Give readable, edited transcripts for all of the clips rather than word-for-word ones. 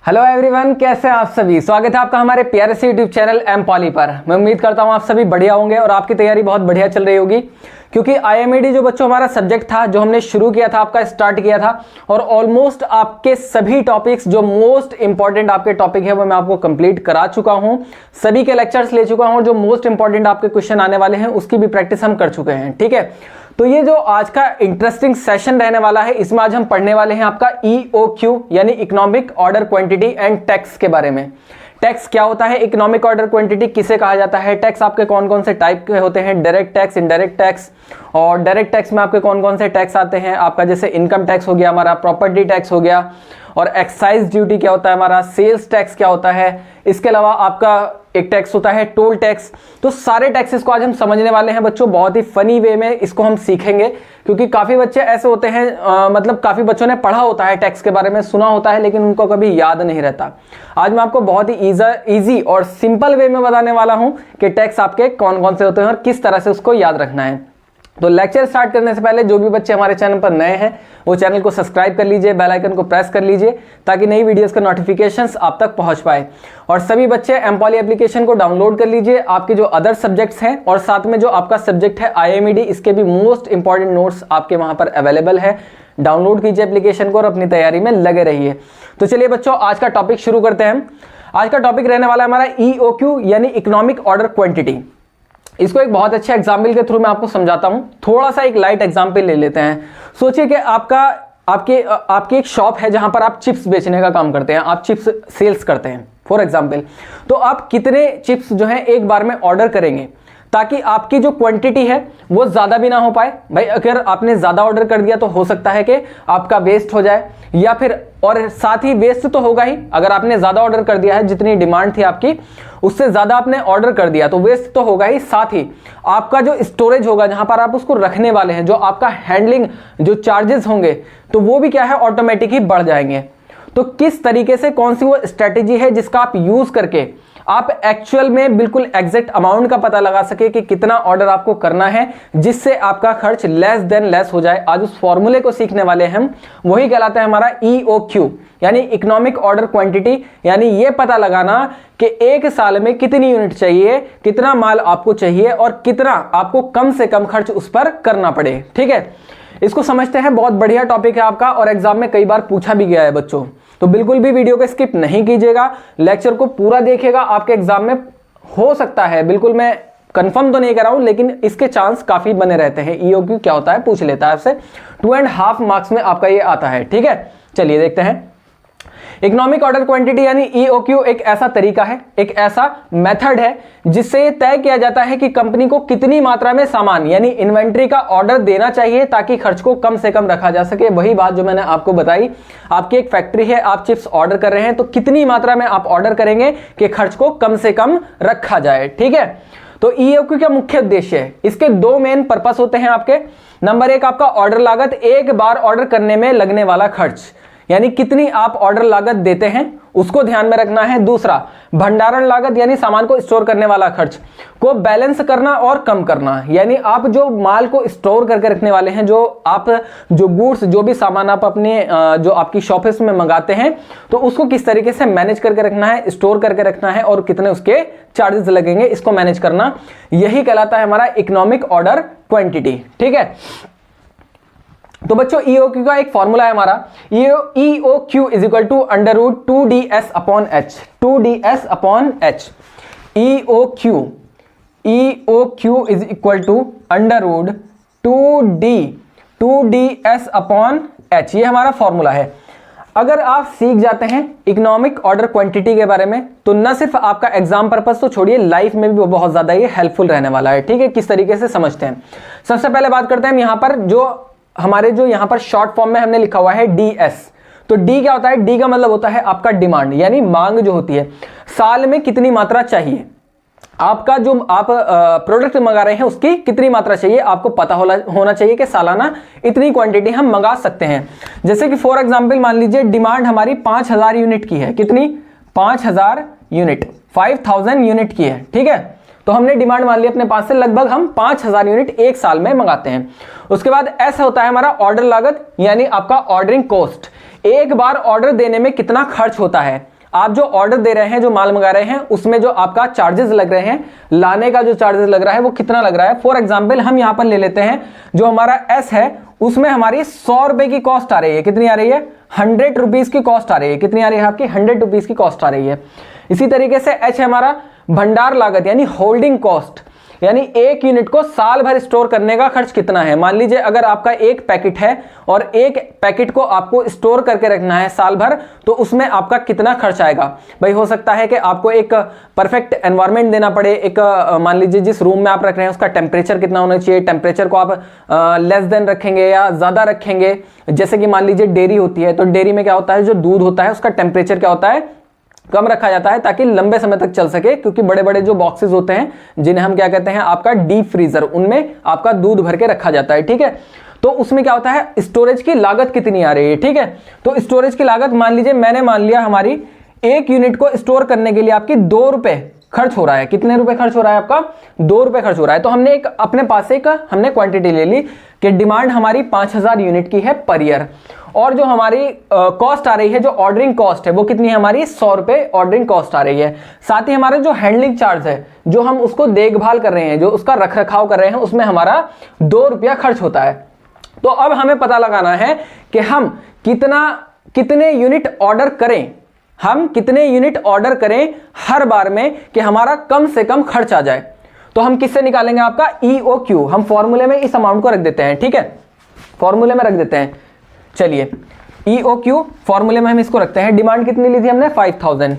Hello everyone, कैसे हैं आप सभी। स्वागत है आपका हमारे प्यारे से यूट्यूब चैनल एम पॉली पर। मैं उम्मीद करता हूं आप सभी बढ़िया होंगे और आपकी तैयारी बहुत बढ़िया चल रही होगी, क्योंकि आईएमईडी जो बच्चों हमारा सब्जेक्ट था, जो हमने शुरू किया था, आपका स्टार्ट किया था, और ऑलमोस्ट आपके सभी टॉपिक्स जो मोस्ट इंपॉर्टेंट आपके टॉपिक है वो मैं आपको कंप्लीट करा चुका हूं। सभी के लेक्चर्स ले चुका हूं और जो मोस्ट इंपॉर्टेंट आपके क्वेश्चन आने वाले हैं उसकी भी प्रैक्टिस हम कर चुके हैं। ठीक है, तो ये जो आज का इंटरेस्टिंग सेशन रहने वाला है, इसमें आज हम पढ़ने वाले हैं आपका EOQ यानी economic order quantity and tax के बारे में। टैक्स क्या होता है, इकोनॉमिक ऑर्डर क्वांटिटी किसे कहा जाता है, टैक्स आपके कौन कौन से टाइप के होते हैं, डायरेक्ट टैक्स, इनडायरेक्ट टैक्स, और डायरेक्ट टैक्स में आपके कौन कौन से टैक्स आते हैं, आपका जैसे इनकम टैक्स हो गया, हमारा प्रॉपर्टी टैक्स हो गया, और एक्साइज ड्यूटी क्या होता है, हमारा सेल्स टैक्स क्या होता है, इसके अलावा आपका एक टैक्स होता है टोल टैक्स। तो सारे टैक्सेस को आज हम समझने वाले हैं बच्चों, बहुत ही फनी वे में इसको हम सीखेंगे, क्योंकि काफी बच्चे ऐसे होते हैं मतलब काफी बच्चों ने पढ़ा होता है टैक्स के बारे में, सुना होता है, लेकिन उनको कभी याद नहीं रहता। आज मैं आपको बहुत ही इजी और सिंपल वे में बताने वाला हूं कि टैक्स आपके कौन कौन से होते हैं और किस तरह से उसको याद रखना है। तो लेक्चर स्टार्ट करने से पहले जो भी बच्चे हमारे चैनल पर नए हैं वो चैनल को सब्सक्राइब कर लीजिए, बेल आइकन को प्रेस कर लीजिए, ताकि नई वीडियोस का नोटिफिकेशंस आप तक पहुंच पाए। और सभी बच्चे एमपॉली एप्लीकेशन को डाउनलोड कर लीजिए, आपके जो अदर सब्जेक्ट्स हैं और साथ में जो आपका सब्जेक्ट है आईएमईडी, इसके भी मोस्ट इंपॉर्टेंट नोट्स आपके वहां पर अवेलेबल है। डाउनलोड कीजिए एप्लीकेशन को और अपनी तैयारी में लगे रहिए। तो चलिए बच्चों, आज का टॉपिक शुरू करते हैं। आज का टॉपिक रहने वाला है हमारा EOQ यानी इकोनॉमिक ऑर्डर क्वांटिटी। इसको एक बहुत अच्छे एग्जाम्पल के थ्रू मैं आपको समझाता हूं। थोड़ा सा एक लाइट एग्जाम्पल ले लेते हैं। सोचिए कि आपकी एक शॉप है जहां पर आप चिप्स बेचने का काम करते हैं, आप चिप्स सेल्स करते हैं फॉर एग्जाम्पल। तो आप कितने चिप्स जो है एक बार में ऑर्डर करेंगे ताकि आपकी जो क्वांटिटी है वो ज्यादा भी ना हो पाए। भाई अगर आपने ज्यादा ऑर्डर कर दिया तो हो सकता है कि आपका वेस्ट हो जाए, या फिर और साथ ही वेस्ट तो होगा ही। अगर आपने ज्यादा ऑर्डर कर दिया है, जितनी डिमांड थी आपकी उससे ज्यादा आपने ऑर्डर कर दिया, तो वेस्ट तो होगा ही, साथ ही आपका जो स्टोरेज होगा जहां पर आप उसको रखने वाले हैं, जो आपका हैंडलिंग जो चार्जेस होंगे, तो वो भी क्या है ऑटोमेटिक ही बढ़ जाएंगे। तो किस तरीके से कौन सी वो स्ट्रेटेजी है जिसका आप यूज करके आप एक्चुअल में बिल्कुल एग्जैक्ट अमाउंट का पता लगा सके कि कितना ऑर्डर आपको करना है जिससे आपका खर्च लेस देन लेस हो जाए। आज उस फॉर्मूले को सीखने वाले हैं हम, वही कहलाता है हमारा EOQ यानी इकोनॉमिक ऑर्डर क्वांटिटी। यानी ये पता लगाना कि एक साल में कितनी यूनिट चाहिए, कितना माल आपको चाहिए और कितना आपको कम से कम खर्च उस पर करना पड़े। ठीक है, इसको समझते हैं। बहुत बढ़िया टॉपिक है आपका और एग्जाम में कई बार पूछा भी गया है बच्चों। तो बिल्कुल भी वीडियो को स्किप नहीं कीजिएगा, लेक्चर को पूरा देखिएगा। आपके एग्जाम में हो सकता है, बिल्कुल मैं कंफर्म तो नहीं कर रहा हूं, लेकिन इसके चांस काफी बने रहते हैं। EOQ क्या होता है पूछ लेता है आपसे, 2.5 मार्क्स में आपका ये आता है। ठीक है, चलिए देखते हैं। इकोनॉमिक ऑर्डर क्वांटिटी यानी EOQ एक ऐसा तरीका है, एक ऐसा मेथड है जिससे ये तय किया जाता है कि कंपनी को कितनी मात्रा में सामान यानी इन्वेंट्री का ऑर्डर देना चाहिए ताकि खर्च को कम से कम रखा जा सके। वही बात जो मैंने आपको बताई, आपकी एक फैक्ट्री है, आप चिप्स ऑर्डर कर रहे हैं, तो कितनी मात्रा में आप ऑर्डर करेंगे कि खर्च को कम से कम रखा जाए। ठीक है, तो EOQ का मुख्य उद्देश्य है, इसके दो मेन पर्पस होते हैं आपके। नंबर एक, आपका ऑर्डर लागत, एक बार ऑर्डर करने में लगने वाला खर्च, यानी कितनी आप ऑर्डर लागत देते हैं उसको ध्यान में रखना है। दूसरा, भंडारण लागत यानी सामान को स्टोर करने वाला खर्च को बैलेंस करना और कम करना, यानी आप जो माल को स्टोर करके रखने वाले हैं, जो गुड्स, जो भी सामान आप अपने जो आपकी शॉप्स में मंगाते हैं, तो उसको किस तरीके से मैनेज करके रखना है, स्टोर करके रखना है और कितने उसके चार्जेस लगेंगे, इसको मैनेज करना, यही कहलाता है हमारा इकोनॉमिक ऑर्डर क्वांटिटी। ठीक है, तो बच्चों EOQ का एक फॉर्मूला है हमारा, EOQ is equal to under root 2DS upon H, 2DS upon H। EOQ is equal to under root 2DS upon H, ये हमारा फॉर्मूला है। अगर आप सीख जाते हैं इकोनॉमिक ऑर्डर क्वांटिटी के बारे में, तो न सिर्फ आपका एग्जाम पर्पस तो छोड़िए, लाइफ में भी बहुत ज्यादा ये हेल्पफुल रहने वाला है। ठीक है, किस तरीके से समझते हैं। सबसे पहले बात करते हैं हम यहां पर जो यहां पर शॉर्ट फॉर्म में हमने लिखा हुआ है DS। तो D क्या होता है, D का मतलब होता है आपका डिमांड यानी मांग जो होती है, साल में कितनी मात्रा चाहिए, आपका जो आप प्रोडक्ट मंगा रहे हैं उसकी कितनी मात्रा चाहिए, आपको पता होना चाहिए कि सालाना इतनी क्वांटिटी हम मंगा सकते हैं। जैसे कि फॉर एग्जांपल मान लीजिए डिमांड हमारी 5000 यूनिट की है, कितनी, 5000 यूनिट, 5000 यूनिट की है। ठीक है, तो हमने डिमांड मान ली अपने पास से, लगभग हम 5000 यूनिट एक साल में मंगाते हैं। उसके बाद ऐसा होता है हमारा ऑर्डर लागत यानी आपका ऑर्डरिंग कॉस्ट, एक बार ऑर्डर देने में कितना खर्च होता है। आप जो ऑर्डर दे रहे हैं, जो माल मंगा रहे हैं, उसमें जो आपका चार्जेस लग रहे हैं, लाने का जो चार्जेस लग रहा है वो कितना लग रहा है। फॉर एग्जाम्पल हम यहां पर ले लेते हैं जो हमारा एस है, उसमें हमारी 100 रुपए की कॉस्ट आ रही है। कितनी आ रही है? 100 रुपीज की कॉस्ट आ रही है। कितनी आ रही है आपकी? 100 रुपीज की कॉस्ट आ रही है। इसी तरीके से एच है हमारा भंडार लागत यानी होल्डिंग कॉस्ट, यानी एक यूनिट को साल भर स्टोर करने का खर्च कितना है। मान लीजिए अगर आपका एक पैकेट है और एक पैकेट को आपको स्टोर करके रखना है साल भर, तो उसमें आपका कितना खर्च आएगा भाई। हो सकता है कि आपको एक परफेक्ट एनवायरनमेंट देना पड़े, एक मान लीजिए जिस रूम में आप रख रहे हैं उसका टेम्परेचर कितना होना चाहिए, टेम्परेचर को आप लेस देन रखेंगे या ज्यादा रखेंगे। जैसे कि मान लीजिए डेयरी होती है, तो डेयरी में क्या होता है, जो दूध होता है उसका टेम्परेचर क्या होता है, कम रखा जाता है ताकि लंबे समय तक चल सके, क्योंकि बड़े बड़े जो बॉक्सेस होते हैं जिन्हें हम क्या कहते हैं आपका डीप फ्रीजर, उनमें आपका दूध भर के रखा जाता है। ठीक है, तो उसमें क्या होता है, स्टोरेज की लागत कितनी आ रही है। ठीक है, तो स्टोरेज की लागत मान लीजिए मैंने मान लिया हमारी एक यूनिट को स्टोर करने के लिए आपकी 2 रुपए खर्च हो रहा है। कितने रुपए खर्च हो रहा है आपका? 2 रुपए खर्च हो रहा है। तो हमने एक अपने पास से हमने क्वांटिटी ले ली कि डिमांड हमारी 5000 यूनिट की है पर ईयर, और जो हमारी कॉस्ट आ रही है, जो ऑर्डरिंग कॉस्ट है वो कितनी है हमारी? 100 रुपए ऑर्डरिंग कॉस्ट आ रही है। साथ ही हमारा जो हैंडलिंग चार्ज है, जो हम उसको देखभाल कर रहे हैं, जो उसका रख रखाव कर रहे हैं, उसमें हमारा 2 रुपया खर्च होता है। तो अब हमें पता लगाना है कि हम कितने यूनिट ऑर्डर करें, हम कितने यूनिट ऑर्डर करें हर बार में कि हमारा कम से कम खर्च आ जाए। तो हम किससे निकालेंगे? आपका EOQ। हम फॉर्मूले में इस अमाउंट को रख देते हैं। ठीक है, फॉर्मूले में रख देते हैं। चलिए EOQ फॉर्मूले में हम इसको रखते हैं। डिमांड कितनी ली थी हमने? 5000।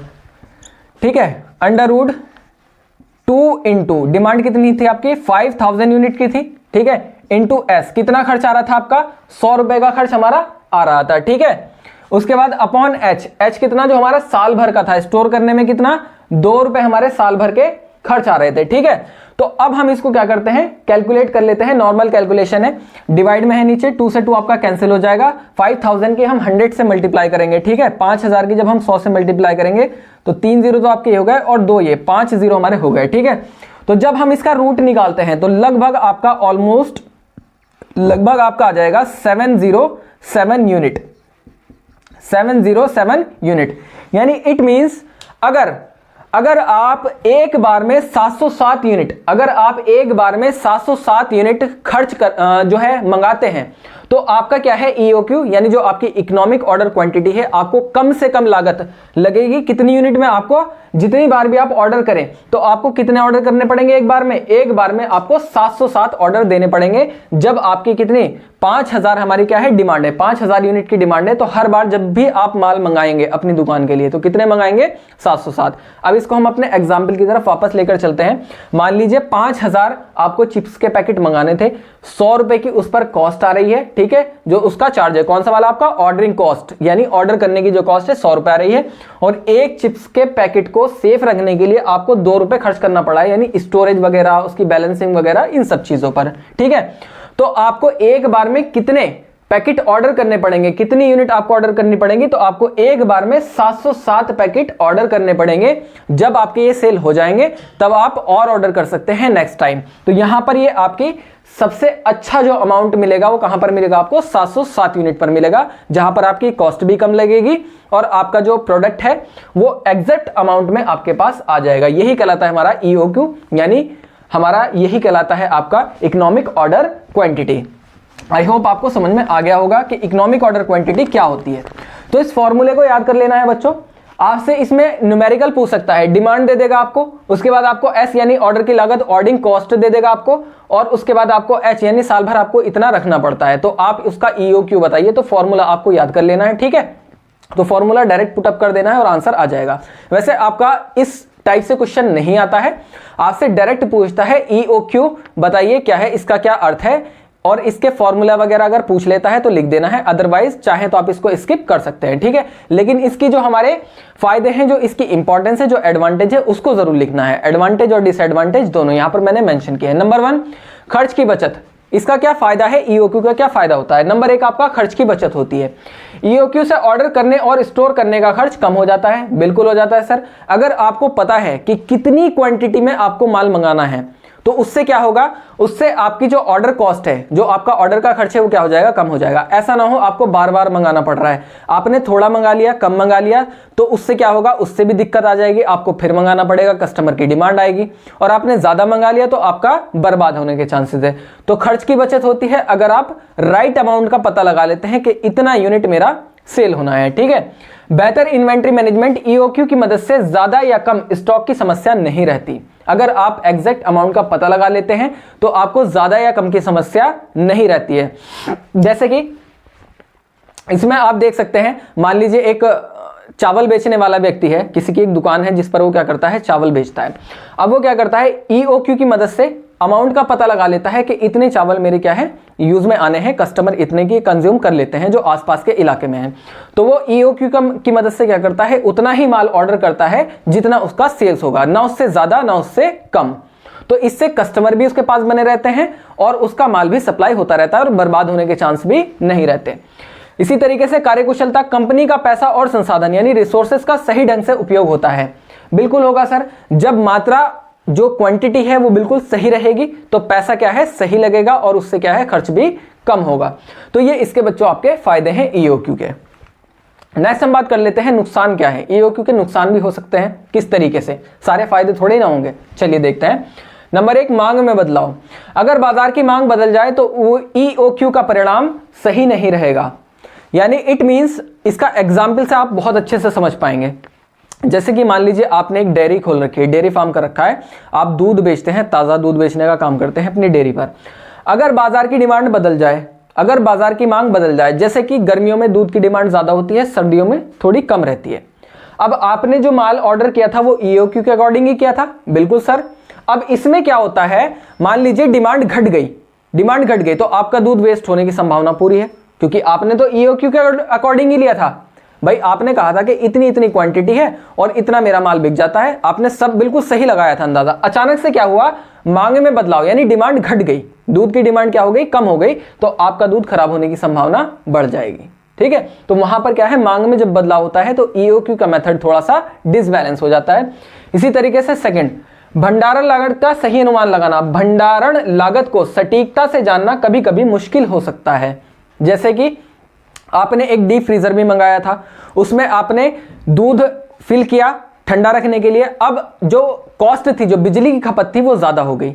ठीक है, √2 इंटू डिमांड कितनी थी आपकी? 5000 यूनिट की थी। ठीक है, इंटू S कितना खर्च आ रहा था आपका? 100 रुपए का खर्च हमारा आ रहा था। ठीक है, उसके बाद अपॉन H कितना, जो हमारा साल भर का था, स्टोर करने में कितना? 2 रुपए हमारे साल भर के खर्च आ रहे थे। ठीक है, तो अब हम इसको क्या करते हैं, कैलकुलेट कर लेते हैं। नॉर्मल कैलकुलेशन है, डिवाइड में है नीचे, 2 से 2 आपका कैंसिल हो जाएगा। 5000 की हम 100 से मल्टीप्लाई करेंगे। ठीक है, 5000 की जब हम 100 से मल्टीप्लाई करेंगे तो 3 जीरो तो आपके हो गए और 2 ये 5 जीरो हमारे हो गए। ठीक है, तो जब हम इसका रूट निकालते हैं तो लगभग आपका आपका आ जाएगा 707 यूनिट। 707 यूनिट, यानी इट मींस अगर आप एक बार में 707 यूनिट, अगर आप एक बार में 707 यूनिट खर्च कर जो है मंगाते हैं, तो आपका क्या है EOQ, यानी जो आपकी इकोनॉमिक ऑर्डर क्वांटिटी है, आपको कम से कम लागत लगेगी कितनी यूनिट में? आपको जितनी बार भी आप ऑर्डर करें तो आपको कितने ऑर्डर करने पड़ेंगे एक बार में? एक बार में आपको 707 ऑर्डर देने पड़ेंगे। जब आपकी कितनी 5000 हमारी क्या है डिमांड है, 5000 यूनिट की डिमांड है, तो हर बार जब भी आप माल मंगाएंगे अपनी दुकान के लिए तो कितने मंगाएंगे? 707। अब इसको हम अपने एग्जाम्पल की तरफ वापस लेकर चलते हैं। मान लीजिए 5000 आपको चिप्स के पैकेट मंगाने थे, 100 रुपए की उस पर कॉस्ट आ रही है। ठीक है, जो उसका चार्ज है, कौन सा वाला आपका? ऑर्डरिंग कॉस्ट, यानी ऑर्डर करने की जो कॉस्ट है 100 रुपए आ रही है, और एक चिप्स के पैकेट को सेफ रखने के लिए आपको 2 रुपए खर्च करना पड़ा है, यानी स्टोरेज वगैरह, उसकी बैलेंसिंग वगैरह, इन सब चीजों पर। ठीक है, तो आपको एक बार में कितने पैकेट ऑर्डर करने पड़ेंगे, कितनी यूनिट आपको ऑर्डर करनी पड़ेगी? तो आपको एक बार में 707 पैकेट ऑर्डर करने पड़ेंगे। जब आपके ये सेल हो जाएंगे तब आप और ऑर्डर कर सकते हैं नेक्स्ट टाइम। तो यहां पर ये आपकी सबसे अच्छा जो अमाउंट मिलेगा वो कहां पर मिलेगा आपको? 707 यूनिट पर मिलेगा, जहां पर आपकी कॉस्ट भी कम लगेगी और आपका जो प्रोडक्ट है वो एग्जैक्ट अमाउंट में आपके पास आ जाएगा। यही कहलाता है हमारा EOQ, यानी हमारा यही कहलाता है आपका economic order quantity. I hope आपको समझ में आ गया होगा कि इकोनॉमिक ऑर्डर क्वांटिटी क्या होती है। तो इस फॉर्मूले को याद कर लेना है बच्चों। आपसे इसमें न्यूमेरिकल पूछ सकता है, डिमांड दे देगा आपको, उसके बाद आपको S यानी ऑर्डर की लागत, ऑर्डरिंग कॉस्ट दे देगा आपको, और उसके बाद आपको H यानी साल भर आपको इतना रखना पड़ता है। तो आप उसका EOQ बताइए, तो फॉर्मूला आपको याद कर लेना है। ठीक है, तो फॉर्मूला डायरेक्ट पुटअप कर देना है और आंसर आ जाएगा। वैसे आपका इस टाइप से क्वेश्चन नहीं आता है, आपसे डायरेक्ट पूछता है EOQ बताइए क्या है, इसका क्या अर्थ है, और इसके फॉर्मूला वगैरह अगर पूछ लेता है तो लिख देना है, अदरवाइज चाहे तो आप इसको स्किप कर सकते हैं। ठीक है, लेकिन इसकी जो हमारे फायदे हैं, जो इसकी इंपॉर्टेंस है, जो एडवांटेज है, उसको जरूर लिखना है। एडवांटेज और डिसएडवांटेज दोनों यहां पर मैंने मेंशन किए हैं। नंबर 1 खर्च की बचत, इसका क्या फायदा है, EOQ का क्या फायदा होता है? नंबर 1 आपका खर्च की बचत होती है। EOQ से ऑर्डर करने और स्टोर करने का खर्च कम हो जाता है। बिल्कुल हो जाता है सर। अगर आपको पता है कि कितनी क्वांटिटी में आपको माल मंगाना है तो उससे क्या होगा, उससे आपकी जो ऑर्डर कॉस्ट है, जो आपका ऑर्डर का खर्च है, वो क्या हो जाएगा, कम हो जाएगा। ऐसा ना हो आपको बार बार मंगाना पड़ रहा है, आपने थोड़ा मंगा लिया, कम मंगा लिया, तो उससे क्या होगा, उससे भी दिक्कत आ जाएगी, आपको फिर मंगाना पड़ेगा, कस्टमर की डिमांड आएगी, और आपने ज्यादा मंगा लिया तो आपका बर्बाद होने के चांसेस है। तो खर्च की बचत होती है अगर आप राइट अमाउंट का पता लगा लेते हैं कि इतना यूनिट मेरा सेल होना है, ठीक है। बेहतर इन्वेंट्री मैनेजमेंट ईओक्यू की मदद से ज्यादा या कम स्टॉक की समस्या नहीं रहती। अगर आप एग्जैक्ट अमाउंट का पता लगा लेते हैं तो आपको ज्यादा या कम की समस्या नहीं रहती है। जैसे कि इसमें आप देख सकते हैं, मान लीजिए एक चावल बेचने वाला व्यक्ति है, किसी की एक दुकान है जिस पर वो क्या करता है, चावल बेचता है। अब वो क्या करता है, ईओक्यू की मदद से अमाउंट का पता लगा लेता है कि इतने चावल मेरे क्या है, यूज में आने हैं, कस्टमर इतने की कंज्यूम कर लेते हैं जो आसपास के इलाके में है। तो वो ईओक्यू की मदद से क्या करता है, उतना ही माल ऑर्डर करता है जितना उसका सेल्स होगा, ना उससे ज्यादा ना उससे कम। तो इससे कस्टमर भी उसके पास बने रहते हैं और उसका माल भी सप्लाई होता रहता है और बर्बाद होने के चांस भी नहीं रहते। इसी तरीके से कार्यकुशलता, कंपनी का पैसा और संसाधन यानी रिसोर्सेस का सही ढंग से उपयोग होता है। बिल्कुल होगा सर, जब मात्रा जो क्वांटिटी है वो बिल्कुल सही रहेगी तो पैसा क्या है, सही लगेगा और उससे क्या है, खर्च भी कम होगा। तो ये इसके बच्चों आपके फायदे हैं ईओक्यू के। नेक्स्ट हम बात कर लेते हैं नुकसान क्या है। ईओक्यू के नुकसान भी हो सकते हैं, किस तरीके से, सारे फायदे थोड़े ना होंगे। चलिए देखते हैं। नंबर 1, मांग में बदलाव। अगर बाजार की मांग बदल जाए तो वो ईओक्यू का परिणाम सही नहीं रहेगा। यानी इट मींस, इसका एग्जाम्पल से आप बहुत अच्छे से समझ पाएंगे। जैसे कि मान लीजिए आपने एक डेयरी खोल रखी है, डेयरी फार्म कर रखा है, आप दूध बेचते हैं, ताज़ा दूध बेचने का काम करते हैं अपनी डेयरी पर। अगर बाजार की डिमांड बदल जाए, अगर बाजार की मांग बदल जाए, जैसे कि गर्मियों में दूध की डिमांड ज़्यादा होती है, सर्दियों में थोड़ी कम रहती है। अब आपने जो माल ऑर्डर किया था वो ईओक्यू के अकॉर्डिंग ही किया था, बिल्कुल सर। अब इसमें क्या होता है, मान लीजिए डिमांड घट गई तो आपका दूध वेस्ट होने की संभावना पूरी है, क्योंकि आपने तो ईओक्यू के अकॉर्डिंग ही लिया था। भाई आपने कहा था कि इतनी इतनी क्वांटिटी है और इतना मेरा माल बिक जाता है, आपने सब बिल्कुल सही लगाया था अंदाजा। अचानक से क्या हुआ, मांग में बदलाव, यानी डिमांड घट गई, दूध की डिमांड क्या हो गई, कम हो गई, तो आपका दूध खराब होने की संभावना बढ़ जाएगी, ठीक है। तो वहां पर क्या है, मांग में जब बदलाव होता है तो ईओक्यू का मेथड थोड़ा सा डिसबैलेंस हो जाता है। इसी तरीके से सेकंड, भंडारण लागत का सही अनुमान लगाना। भंडारण लागत को सटीकता से जानना कभी कभी मुश्किल हो सकता है। जैसे कि आपने एक डीप फ्रीजर भी मंगाया था, उसमें आपने दूध फिल किया ठंडा रखने के लिए। अब जो कॉस्ट थी, जो बिजली की खपत थी, वो ज्यादा हो गई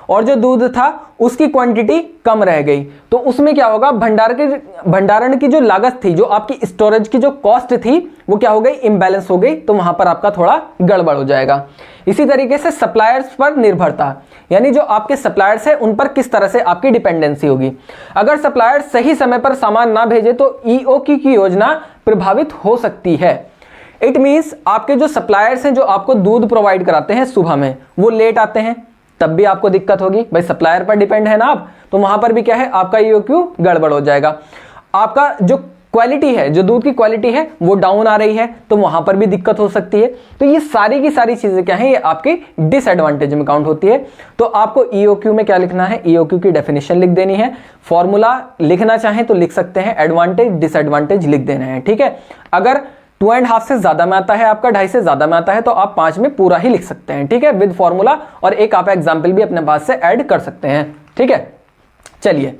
और जो दूध था उसकी क्वांटिटी कम रह गई। तो उसमें क्या होगा, भंडारण की जो लागत थी, जो आपकी स्टोरेज की जो कॉस्ट थी, वो क्या हो गई, इम्बैलेंस हो गई। तो वहां पर आपका थोड़ा गड़बड़ हो जाएगा। इसी तरीके से सप्लायर्स पर निर्भरता, यानी जो आपके सप्लायर्स है उन पर किस तरह से आपकी डिपेंडेंसी होगी। अगर सप्लायर सही समय पर सामान ना भेजे तो ईओक्यू की योजना प्रभावित हो सकती है। इट मींस आपके जो सप्लायर्स हैं, जो आपको दूध प्रोवाइड कराते हैं सुबह में, वो लेट आते हैं, तब भी आपको दिक्कत होगी। भाई सप्लायर पर डिपेंड है ना आप, तो वहां पर भी क्या है, आपका ईओक्यू गड़बड़ हो जाएगा। आपका जो क्वालिटी है, जो दूध की क्वालिटी है वो डाउन आ रही है, तो वहां पर भी दिक्कत हो सकती है। तो ये सारी की सारी चीजें क्या है, ये आपकी डिसएडवांटेज में काउंट होती है। तो आपको ईओक्यू में क्या लिखना है, ईओक्यू की डेफिनेशन लिख देनी है। फॉर्मूला लिखना चाहें तो लिख सकते हैं, एडवांटेज डिसएडवांटेज लिख देना है, ठीक है। अगर 2.5 से ज्यादा में आता है, आपका 2.5 से ज्यादा में आता है, तो आप 5 में पूरा ही लिख सकते हैं, ठीक है, विद फॉर्मूला। और एक आप एग्जाम्पल भी अपने पास से ऐड कर सकते हैं, ठीक है। चलिए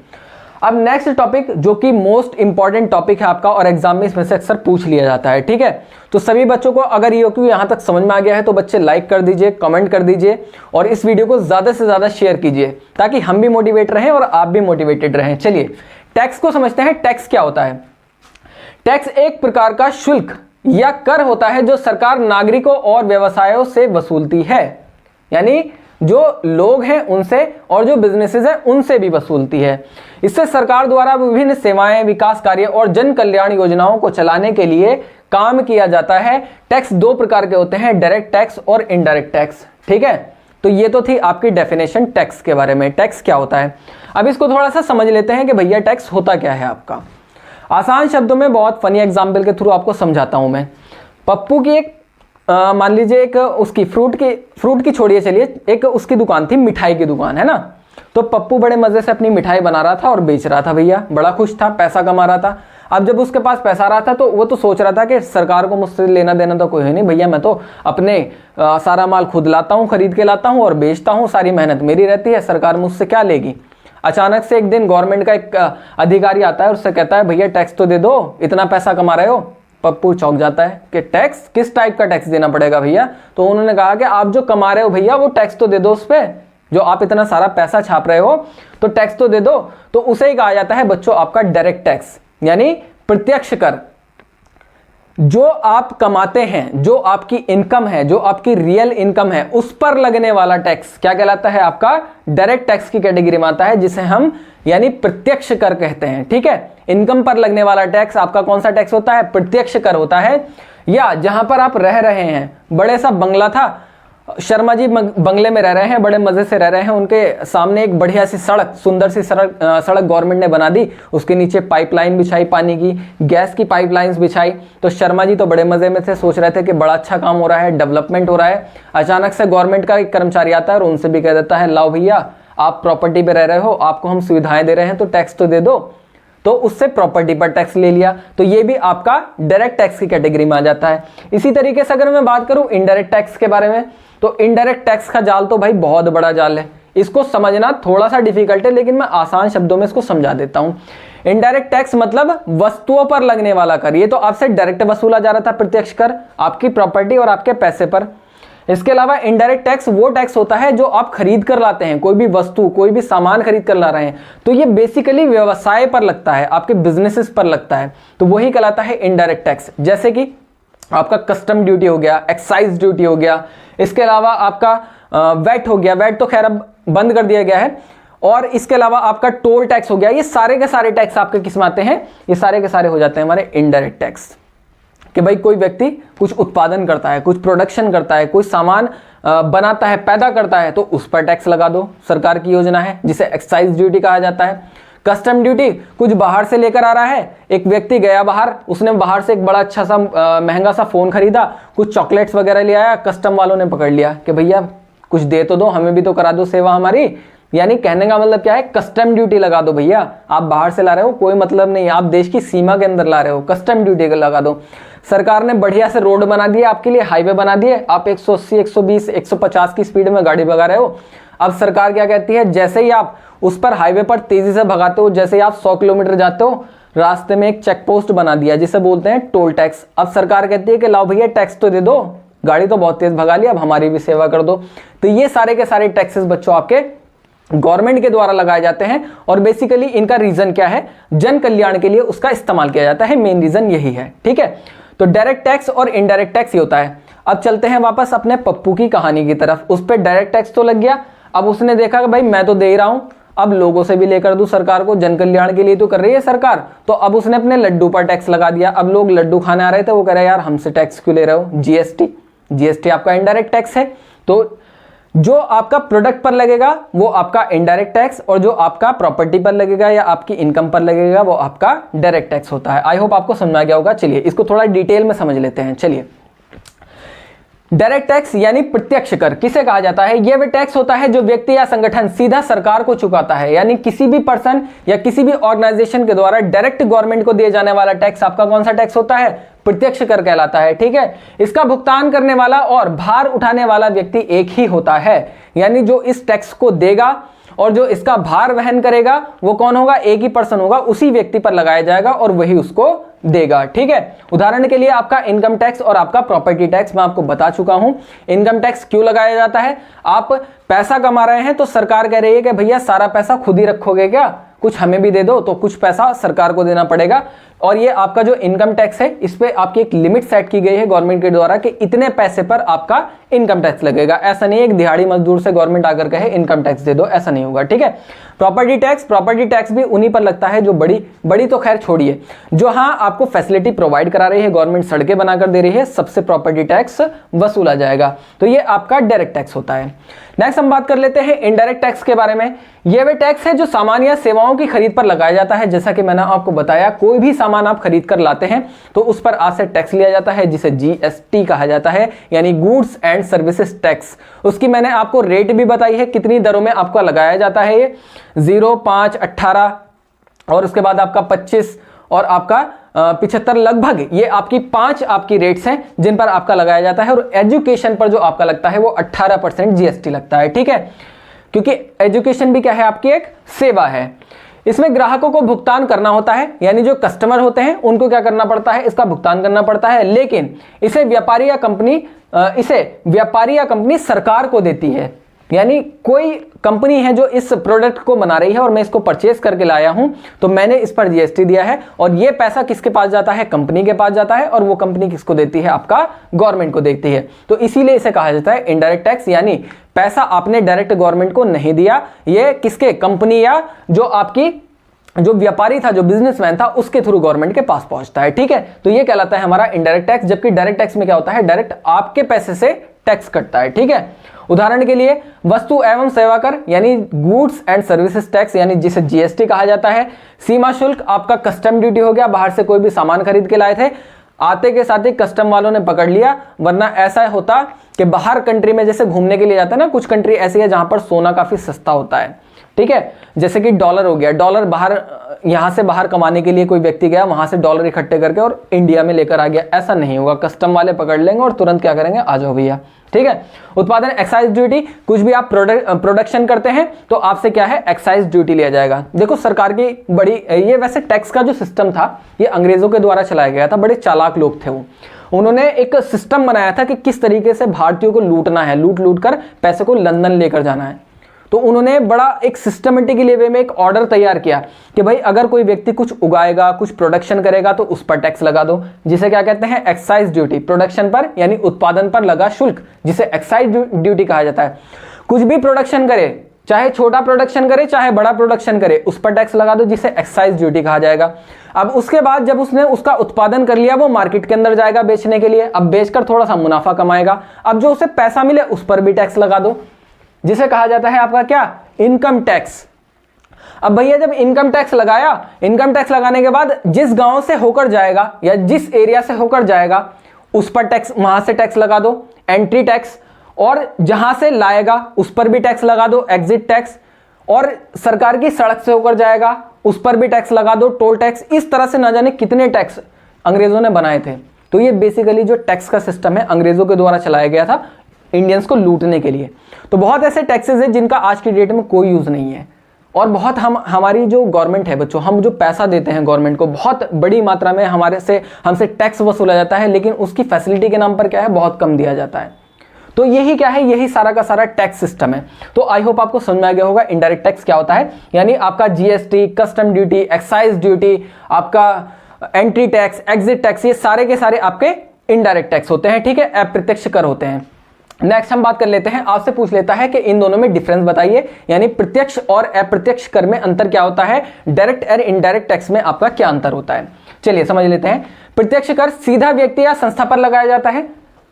अब नेक्स्ट टॉपिक, जो कि मोस्ट इंपॉर्टेंट टॉपिक है आपका और एग्जाम में इसमें से अक्सर पूछ लिया जाता है, ठीक है। तो सभी बच्चों को अगर ईओक्यू यहां तक समझ में आ गया है तो बच्चे लाइक कर दीजिए, कमेंट कर दीजिए और इस वीडियो को ज्यादा से ज्यादा शेयर कीजिए, ताकि हम भी मोटिवेट रहें और आप भी मोटिवेटेड रहें। चलिए टैक्स को समझते हैं। टैक्स क्या होता है? टैक्स एक प्रकार का शुल्क या कर होता है जो सरकार नागरिकों और व्यवसायों से वसूलती है, यानी जो लोग हैं उनसे और जो बिजनेसेस हैं उनसे भी वसूलती है। इससे सरकार द्वारा विभिन्न सेवाएं, विकास कार्य और जन कल्याण योजनाओं को चलाने के लिए काम किया जाता है। टैक्स 2 प्रकार के होते हैं, डायरेक्ट टैक्स और इनडायरेक्ट टैक्स, ठीक है। तो ये तो थी आपकी डेफिनेशन टैक्स के बारे में, टैक्स क्या होता है। अब इसको थोड़ा सा समझ लेते हैं कि भैया टैक्स होता क्या है आपका। आसान शब्दों में बहुत फनी एग्जाम्पल के थ्रू आपको समझाता हूं मैं। पप्पू की एक मान लीजिए एक उसकी फ्रूट की छोड़िए, चलिए एक उसकी दुकान थी, मिठाई की दुकान है ना। तो पप्पू बड़े मजे से अपनी मिठाई बना रहा था और बेच रहा था, भैया बड़ा खुश था, पैसा कमा रहा था। अब जब उसके पास पैसा आ रहा था तो वो तो सोच रहा था कि सरकार को मुझसे लेना देना तो कोई है नहीं भैया, मैं तो अपने सारा माल खुद लाता हूँ, खरीद के लाता हूँ और बेचता हूँ, सारी मेहनत मेरी रहती है, सरकार मुझसे क्या लेगी। अचानक से एक दिन गवर्नमेंट का एक अधिकारी आता है और उससे कहता है भैया टैक्स तो दे दो, इतना पैसा कमा रहे हो। पप्पू चौंक जाता है कि टैक्स, किस टाइप का टैक्स देना पड़ेगा भैया। तो उन्होंने कहा कि आप जो कमा रहे हो भैया वो टैक्स तो दे दो, उस पर जो आप इतना सारा पैसा छाप रहे हो तो टैक्स तो दे दो। तो उसे ही कहा जाता है बच्चों आपका डायरेक्ट टैक्स, यानी प्रत्यक्ष कर। जो आप कमाते हैं, जो आपकी इनकम है, जो आपकी रियल इनकम है, उस पर लगने वाला टैक्स क्या कहलाता है, आपका डायरेक्ट टैक्स की कैटेगरी में आता है, जिसे हम यानी प्रत्यक्ष कर कहते हैं। ठीक है, इनकम पर लगने वाला टैक्स आपका कौन सा टैक्स होता है, प्रत्यक्ष कर होता है। या जहां पर आप रह रहे हैं, बड़े सा बंगला था, शर्मा जी बंगले में रह रहे हैं, बड़े मजे से रह रहे हैं, उनके सामने एक बढ़िया सी सड़क, सुंदर सी सड़क गवर्नमेंट ने बना दी, उसके नीचे पाइपलाइन बिछाई, पानी की, गैस की पाइपलाइंस बिछाई। तो शर्मा जी तो बड़े मजे में थे, सोच रहे थे कि बड़ा अच्छा काम हो रहा है, डेवलपमेंट हो रहा है। अचानक से गवर्नमेंट का एक कर्मचारी आता है और उनसे भी कह देता है लाओ भैया आप प्रॉपर्टी पे रह रहे हो, आपको हम सुविधाएं दे रहे हैं तो टैक्स तो दे दो। तो उससे प्रॉपर्टी पर टैक्स ले लिया, तो ये भी आपका डायरेक्ट टैक्स की कैटेगरी में आ जाता है। इसी तरीके से अगर मैं बात करूं इनडायरेक्ट टैक्स के बारे में, तो इनडायरेक्ट टैक्स का जाल तो भाई बहुत बड़ा जाल है, इसको समझना थोड़ा सा डिफिकल्ट है, लेकिन मैं आसान शब्दों में इसको समझा देता हूं। इनडायरेक्ट टैक्स मतलब वस्तुओं पर लगने वाला कर। ये तो आपसे डायरेक्ट वसूला जा रहा था प्रत्यक्ष कर, आपकी प्रॉपर्टी और आपके पैसे पर। इसके अलावा इनडायरेक्ट टैक्स वो टैक्स होता है जो आप खरीद कर लाते हैं, कोई भी वस्तु, कोई भी सामान खरीद कर ला रहे हैं, तो ये बेसिकली व्यवसाय पर लगता है, आपके बिजनेसेस पर लगता है, तो वही कहलाता है इनडायरेक्ट टैक्स। जैसे कि आपका कस्टम ड्यूटी हो गया, एक्साइज ड्यूटी हो गया, इसके अलावा आपका वैट हो गया, वैट तो खैर अब बंद कर दिया गया है, और इसके अलावा आपका टोल टैक्स हो गया। ये सारे के सारे टैक्स आपके किस में आते हैं, ये सारे के सारे हो जाते हैं हमारे इनडायरेक्ट टैक्स। कि भाई कोई व्यक्ति कुछ उत्पादन करता है, कुछ प्रोडक्शन करता है, कोई सामान बनाता है, पैदा करता है, तो उस पर टैक्स लगा दो, सरकार की योजना है जिसे एक्साइज ड्यूटी कहा जाता है। कस्टम ड्यूटी, कुछ बाहर से लेकर आ रहा है, एक व्यक्ति गया बाहर, उसने बाहर से एक बड़ा अच्छा सा महंगा सा फोन खरीदा, कुछ चॉकलेट्स वगैरह ले आया, कस्टम वालों ने पकड़ लिया कि भैया कुछ दे तो दो, हमें भी तो करा दो सेवा हमारी। यानी कहने का मतलब क्या है, कस्टम ड्यूटी लगा दो भैया, आप बाहर से ला रहे हो कोई मतलब नहीं, आप देश की सीमा के अंदर ला रहे हो, कस्टम ड्यूटी लगा दो। सरकार ने बढ़िया से रोड बना दिए आपके लिए, हाईवे बना दिए, आप 180, 120, 150 की स्पीड में गाड़ी भगा रहे हो। अब सरकार क्या कहती है, जैसे ही आप उस पर हाईवे पर तेजी से भगाते हो, जैसे ही आप 100 किलोमीटर जाते हो, रास्ते में एक चेक पोस्ट बना दिया जिसे बोलते हैं टोल टैक्स। अब सरकार कहती है कि लाओ भैया टैक्स तो दे दो, गाड़ी तो बहुत तेज भगा ली, अब हमारी भी सेवा कर दो। तो ये सारे के सारे टैक्सेस बच्चों आपके गवर्नमेंट के द्वारा लगाए जाते हैं, और बेसिकली इनका रीजन क्या है, जन कल्याण के लिए उसका इस्तेमाल किया जाता है, मेन रीजन यही है। ठीक है, तो डायरेक्ट टैक्स और इनडायरेक्ट टैक्स ही होता है। अब चलते हैं वापस अपने पप्पू की कहानी की तरफ। उस पर डायरेक्ट टैक्स तो लग गया, अब उसने देखा कि भाई मैं तो दे ही रहा हूं, अब लोगों से भी लेकर दूं, सरकार को जन कल्याण के लिए तो कर रही है सरकार, तो अब उसने अपने लड्डू पर टैक्स लगा दिया। अब लोग लड्डू खाने आ रहे थे, वो कह रहे यार हमसे टैक्स क्यों ले रहे हो, जीएसटी। जीएसटी आपका इनडायरेक्ट टैक्स है, तो जो आपका प्रोडक्ट पर लगेगा वो आपका इनडायरेक्ट टैक्स, और जो आपका प्रॉपर्टी पर लगेगा या आपकी इनकम पर लगेगा वो आपका डायरेक्ट टैक्स होता है। आई होप आपको समझ आ गया होगा। चलिए इसको थोड़ा डिटेल में समझ लेते हैं। चलिए, डायरेक्ट टैक्स यानी प्रत्यक्ष कर किसे कहा जाता है, यह वह टैक्स होता है जो व्यक्ति या संगठन सीधा सरकार को चुकाता है। यानी किसी भी पर्सन या किसी भी ऑर्गेनाइजेशन के द्वारा डायरेक्ट गवर्नमेंट को दिए जाने वाला टैक्स आपका कौन सा टैक्स होता है, प्रत्यक्ष कर कहलाता है। ठीक है, इसका भुगतान करने वाला और भार उठाने वाला व्यक्ति एक ही होता है। यानी जो इस टैक्स को देगा और जो इसका भार वहन करेगा वो कौन होगा, एक ही पर्सन होगा, उसी व्यक्ति पर लगाया जाएगा और वही उसको देगा। ठीक है, उदाहरण के लिए आपका इनकम टैक्स और आपका प्रॉपर्टी टैक्स मैं आपको बता चुका हूं। इनकम टैक्स क्यों लगाया जाता है, आप पैसा कमा रहे हैं तो सरकार कह रही है कि भैया सारा पैसा खुद ही रखोगे क्या, कुछ हमें भी दे दो, तो कुछ पैसा सरकार को देना पड़ेगा। और ये आपका जो इनकम टैक्स है इस पे आपकी एक लिमिट सेट की गई है गवर्नमेंट के द्वारा कि इतने पैसे पर आपका इनकम टैक्स लगेगा। ऐसा नहीं है एक दिहाड़ी मजदूर से गवर्नमेंट आकर कहे इनकम टैक्स दे दो, ऐसा नहीं होगा। ठीक है, प्रॉपर्टी टैक्स भी उन्हीं पर लगता है जो बड़ी तो खैर छोड़िए, जो हाँ आपको फैसिलिटी प्रोवाइड करा रही है, गवर्नमेंट सड़कें बनाकर दे रही है, सबसे प्रॉपर्टी टैक्स वसूला जाएगा। तो ये आपका डायरेक्ट टैक्स होता है। नेक्स्ट हम बात कर लेते हैं इनडायरेक्ट टैक्स के बारे में। यह वह टैक्स है जो सामान या सेवाओं की खरीद पर लगाया जाता है। जैसा कि मैंने आपको बताया, कोई भी सामान आप खरीद कर लाते हैं तो उस पर आज से टैक्स लिया जाता है जिसे जीएसटी कहा जाता है, यानी गुड्स एंड सर्विसेज टैक्स। उसकी मैंने आपको रेट भी बताई है, कितनी दरों में आपका लगाया जाता है। ये 0, 5, 18 और उसके बाद आपका 25 और आपका 75 लगभग, ये आपकी 5 आपकी रेट्स हैं जिन पर आपका लगाया जाता है। और एजुकेशन पर जो आपका लगता है वो 18% जीएसटी लगता है, ठीक है, क्योंकि एजुकेशन भी क्या है, आपकी एक सेवा है। इसमें ग्राहकों को भुगतान करना होता है, यानी जो कस्टमर होते हैं उनको क्या करना पड़ता है, इसका भुगतान करना पड़ता है, लेकिन इसे व्यापारी या कंपनी सरकार को देती है। यानी कोई कंपनी है जो इस प्रोडक्ट को बना रही है और मैं इसको परचेस करके लाया हूं, तो मैंने इस पर जीएसटी दिया है और ये पैसा किसके पास जाता है, कंपनी के पास जाता है, और वो कंपनी किसको देती है, आपका गवर्नमेंट को देती है। तो इसीलिए इसे कहा जाता है इनडायरेक्ट टैक्स, यानी पैसा आपने डायरेक्ट गवर्नमेंट को नहीं दिया, ये किसके, कंपनी या जो व्यापारी था, जो बिजनेसमैन था, उसके थ्रू गवर्नमेंट के पास पहुंचता है, ठीक है। तो ये कहलाता है हमारा इनडायरेक्ट टैक्स। जबकि डायरेक्ट टैक्स में क्या होता है, डायरेक्ट आपके पैसे से टैक्स कटता है, ठीक है। उदाहरण के लिए वस्तु एवं सेवा कर यानी गुड्स एंड सर्विसेज टैक्स, यानी जिसे जीएसटी कहा जाता है। सीमा शुल्क आपका कस्टम ड्यूटी हो गया, बाहर से कोई भी सामान खरीद के लाए थे, आते के साथ ही कस्टम वालों ने पकड़ लिया, वरना ऐसा होता कि बाहर कंट्री में जैसे घूमने के लिए जाता है ना, कुछ कंट्री ऐसी है जहां पर सोना काफी सस्ता होता है, ठीक है, जैसे कि डॉलर हो गया, डॉलर बाहर, यहां से बाहर कमाने के लिए कोई व्यक्ति गया, वहां से डॉलर इकट्ठे करके और इंडिया में लेकर आ गया, ऐसा नहीं होगा, कस्टम वाले पकड़ लेंगे और तुरंत क्या करेंगे, आ जाओ भैया, ठीक है। उत्पादन एक्साइज ड्यूटी, कुछ भी आप प्रोडक्शन करते हैं तो आपसे क्या है, एक्साइज ड्यूटी लिया जाएगा। देखो सरकार की बड़ी, ये वैसे टैक्स का जो सिस्टम था ये अंग्रेजों के द्वारा चलाया गया था, बड़े चालाक लोग थे वो, उन्होंने एक सिस्टम बनाया था कि किस तरीके से भारतीयों को लूटना है, लूट कर पैसे को लंदन लेकर जाना है। तो उन्होंने बड़ा एक सिस्टमेटिकली वे में एक ऑर्डर तैयार किया कि भाई अगर कोई व्यक्ति कुछ उगाएगा, कुछ प्रोडक्शन करेगा तो उस पर टैक्स लगा दो, जिसे क्या कहते हैं, एक्साइज ड्यूटी। प्रोडक्शन पर यानी उत्पादन पर लगा शुल्क, जिसे एक्साइज ड्यूटी कहा जाता है। कुछ भी प्रोडक्शन करे, चाहे छोटा प्रोडक्शन करे चाहे बड़ा प्रोडक्शन करे, उस पर टैक्स लगा दो, जिसे एक्साइज ड्यूटी कहा जाएगा। अब उसके बाद जब उसने उसका उत्पादन कर लिया, वो मार्केट के अंदर जाएगा बेचने के लिए, अब बेचकर थोड़ा सा मुनाफा कमाएगा, अब जो उसे पैसा मिले उस पर भी टैक्स लगा दो, जिसे कहा जाता है आपका क्या, इनकम टैक्स। अब भैया जब इनकम टैक्स लगाया, इनकम टैक्स लगाने के बाद जिस गांव से होकर जाएगा या जिस एरिया से होकर जाएगा उस पर टैक्स, वहां से टैक्स लगा दो, एंट्री टैक्स, और जहां से लाएगा उस पर भी टैक्स लगा दो, एग्जिट टैक्स, और सरकार की सड़क से होकर जाएगा उस पर भी टैक्स लगा दो, टोल टैक्स। इस तरह से ना जाने कितने टैक्स अंग्रेजों ने बनाए थे। तो ये बेसिकली जो टैक्स का सिस्टम है अंग्रेजों के द्वारा चलाया गया था इंडियंस को लूटने के लिए। तो बहुत ऐसे टैक्सेस हैं जिनका आज की डेट में कोई यूज नहीं है, और बहुत हमारी जो गवर्नमेंट है बच्चों, हम जो पैसा देते हैं गवर्नमेंट को, बहुत बड़ी मात्रा में हमसे टैक्स वसूला जाता है, लेकिन उसकी फैसिलिटी के नाम पर क्या है, बहुत कम दिया जाता है। तो यही क्या है, यही सारा का सारा टैक्स सिस्टम है। तो आई होप आपको समझ में आ गया होगा इनडायरेक्ट टैक्स क्या होता है, यानी आपका GST, custom duty, excise duty, आपका एंट्री टैक्स, एग्जिट टैक्स, ये सारे के सारे आपके इनडायरेक्ट टैक्स होते हैं, ठीक है, अप्रत्यक्ष कर होते हैं। नेक्स्ट हम बात कर लेते हैं, आपसे पूछ लेता है कि इन दोनों में डिफरेंस बताइए, यानी प्रत्यक्ष और अप्रत्यक्ष कर में अंतर क्या होता है, डायरेक्ट और इनडायरेक्ट टैक्स में आपका क्या अंतर होता है। चलिए समझ लेते हैं। प्रत्यक्ष कर सीधा व्यक्ति या संस्था पर लगाया जाता है,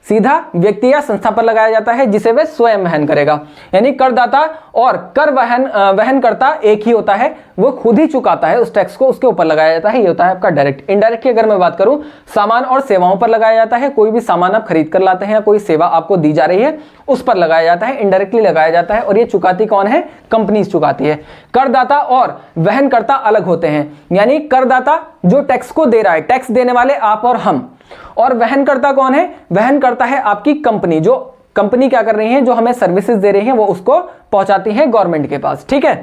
सीधा व्यक्ति या संस्था पर लगाया जाता है, जिसे वह स्वयं वहन करेगा, यानी करदाता और कर वहन करता एक ही होता है, वो खुद ही चुकाता है उस टैक्स को, उसके ऊपर लगाया जाता है, ये होता है आपका डायरेक्ट। इनडायरेक्ट की अगर मैं बात करूं, सामान और सेवाओं पर लगाया जाता है, कोई भी सामान आप खरीद कर लाते हैं या कोई सेवा आपको दी जा रही है उस पर लगाया जाता है, इनडायरेक्टली लगाया जाता है, और ये चुकाती कौन है, कंपनीज चुकाती है। करदाता और वहनकर्ता अलग होते हैं, यानी करदाता जो टैक्स को दे रहा है, टैक्स देने वाले आप और हम, और वहनकर्ता कौन है, वहनकर्ता है आपकी कंपनी, जो कंपनी क्या कर रही है, जो हमें सर्विसेज दे रही है वो उसको पहुंचाती है गवर्नमेंट के पास, ठीक है।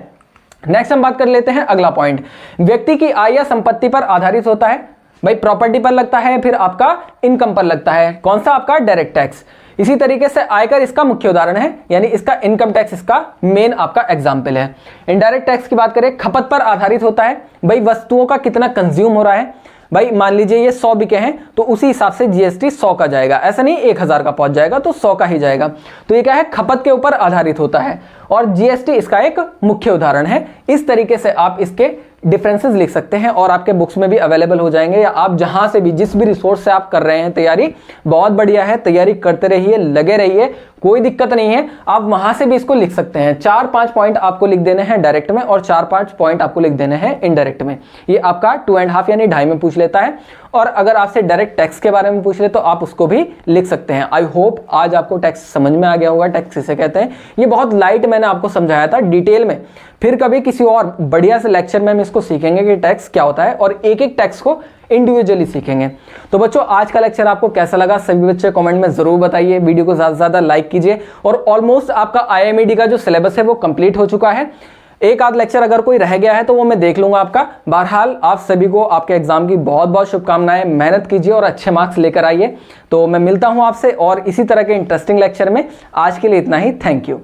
नेक्स्ट हम बात कर लेते हैं अगला पॉइंट, व्यक्ति की आय या संपत्ति पर आधारित होता है, भाई प्रॉपर्टी पर लगता है, फिर आपका इनकम पर लगता है, कौन सा, आपका डायरेक्ट टैक्स। इसी तरीके से आयकर इसका मुख्य उदाहरण है, यानी इसका इनकम टैक्स इसका मेन आपका एग्जाम्पल है। इनडायरेक्ट टैक्स की बात करें, खपत पर आधारित होता है, भाई वस्तुओं का कितना कंज्यूम हो रहा है, भाई मान लीजिए ये 100 बिके हैं तो उसी हिसाब से जीएसटी 100 का जाएगा, ऐसा नहीं 1000 का पहुंच जाएगा तो 100 का ही जाएगा। तो ये क्या है, खपत के ऊपर आधारित होता है, और जीएसटी इसका एक मुख्य उदाहरण है। इस तरीके से आप इसके डिफरेंसेस लिख सकते हैं और आपके बुक्स में भी अवेलेबल हो जाएंगे, या आप जहां से भी जिस भी रिसोर्स से आप कर रहे हैं तैयारी, बहुत बढ़िया है, तैयारी करते रहिए, लगे रहिए, कोई दिक्कत नहीं है, आप वहां से भी इसको लिख सकते हैं। 4-5 पॉइंट आपको लिख देने हैं डायरेक्ट में और 4-5 पॉइंट आपको लिख देने हैं इनडायरेक्ट में। ये आपका 2.5 यानी 2.5 में पूछ लेता है, और अगर आपसे डायरेक्ट टैक्स के बारे में पूछ ले तो आप उसको भी लिख सकते हैं। आई होप आज आपको टैक्स समझ में आ गया होगा, टैक्स इसे कहते हैं। ये बहुत लाइट मैंने आपको समझाया था डिटेल में, फिर कभी किसी और बढ़िया से लेक्चर में हम इसको सीखेंगे कि टैक्स क्या होता है, और एक एक टैक्स को इंडिविजुअली सीखेंगे। तो बच्चों आज का लेक्चर आपको कैसा लगा सभी बच्चे कमेंट में जरूर बताइए, वीडियो को ज़्यादा से ज़्यादा लाइक कीजिए। और ऑलमोस्ट आपका IMED का जो सिलेबस है वो कंप्लीट हो चुका है। एक आध लेक्चर अगर कोई रह गया है तो वो मैं देख लूंगा आपका। बहरहाल आप सभी को आपके एग्जाम की बहुत बहुत शुभकामनाएं, मेहनत कीजिए और अच्छे मार्क्स लेकर आइए। तो मैं मिलता हूं आपसे और इसी तरह के इंटरेस्टिंग लेक्चर में। आज के लिए इतना ही, थैंक यू।